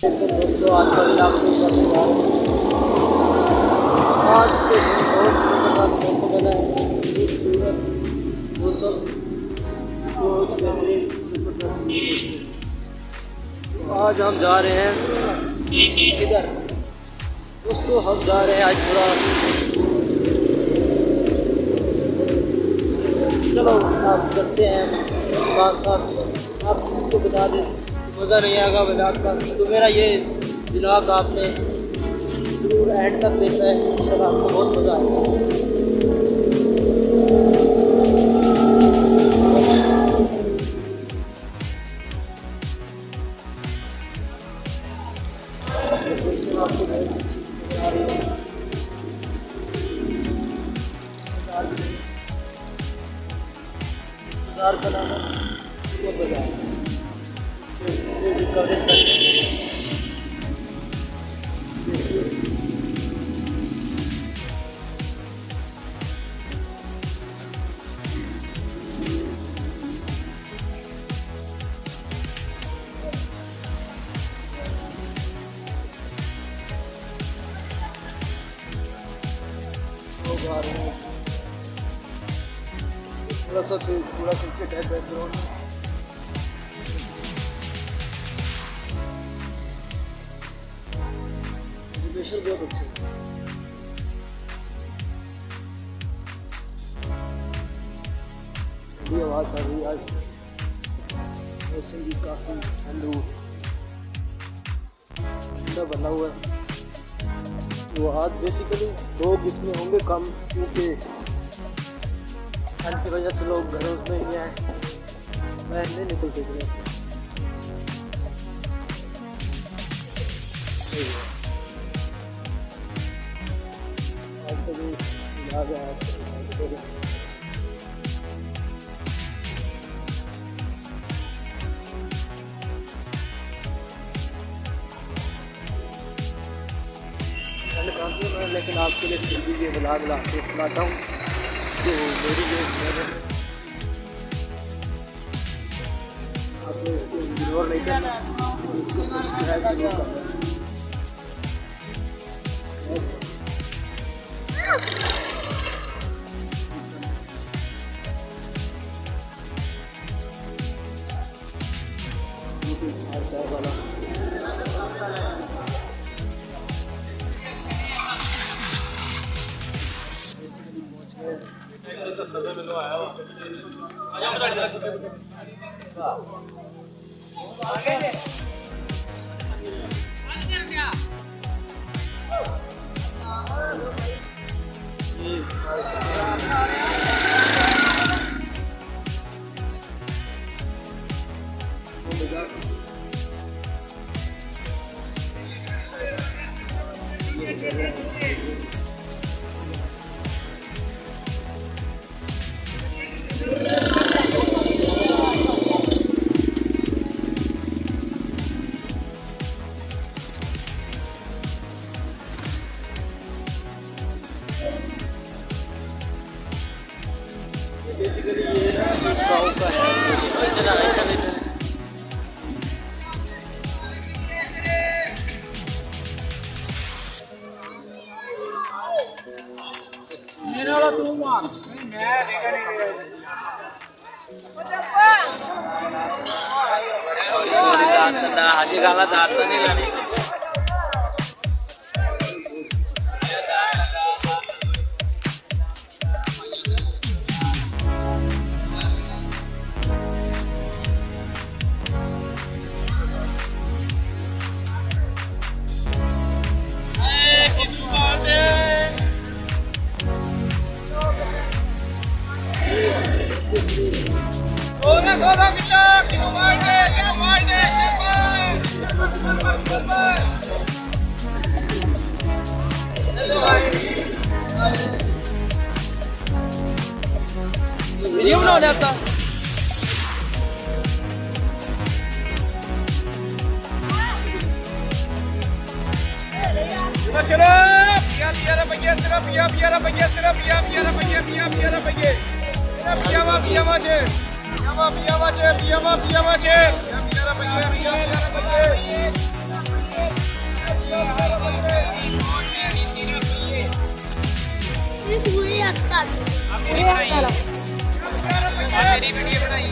तो दोस्तों आज का व्लॉग शुरू करने जा रहे हैं। आज के दिन बहुत ज़बरदस्त मौसम बना है, खूबसूरत मौसम, बहुत बेहतरीन ज़बरदस्त। आज हम जा रहे हैं किधर दोस्तों? हम जा रहे हैं आज थोड़ा, चलो आप करते हैं साथ साथ। आपको बता दें मज़ा नहीं आएगा व्लॉग का, तो मेरा ये व्लॉग आपने जरूर एंड तक देखना है, इंशाल्लाह आपको बहुत मज़ा आएगा। बाज़ार बनाना बहुत मज़ा आएगा। कवरेज करते हैं। थोड़ा सा क्रिकेट है बैकग्राउंड में। एजुकेशन बहुत अच्छी है। ठंडी आवाज़ आ रही है आज, मौसम भी काफ़ी ठंडा बना हुआ है। तो आज बेसिकली लोग इसमें होंगे कम, क्योंकि ठंड की वजह से लोग घरों में ही हैं, बाहर नहीं निकल सकते। आज तो भी इलाज है। लेकिन आपके लिए फिर भी ये व्लॉग ला के लाता हूँ, जो मेरी जो आपने इसको इग्नोर नहीं करना, इसको सब्सक्राइब जरूर करना। चाय वाला बेसिकली ये ना गाँव का है, हाजी खाना चाहता नहीं लाने। वीडियो बना रहा था। चलो ये पूरी आता मेरी वीडियो बनाई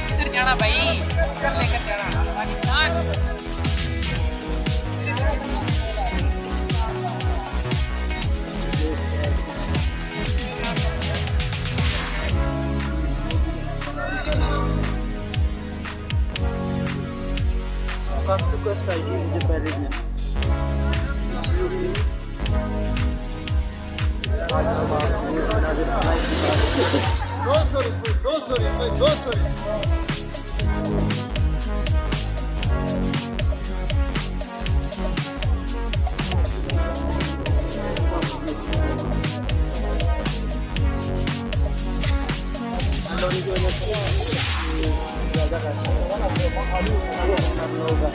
किधर जाना भाई, कर लेकर जाना पाकिस्तान। काफी कष्ट आई थी मुझे पहले दिन की वजह से ज़्यादा होगा।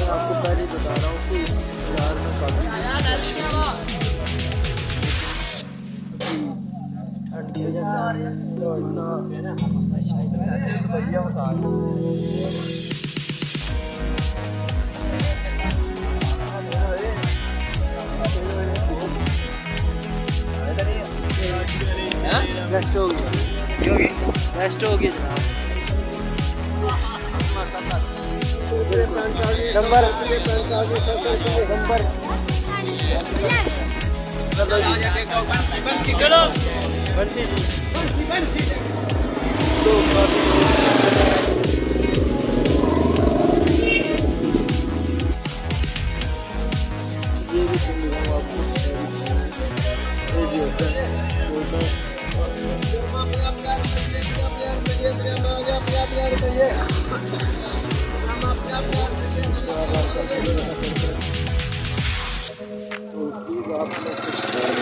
आपको पहले बता रहा हूँ कि इस बाजार में काफ़ी ठंड की वजह से तो इतना बढ़िया बता रेस्ट हो गया, रेस्ट हो गया जनाब। ये भी सुन रहा हूँ आपको, ये भी होता है तो प्लीज़ आप सब्सक्राइब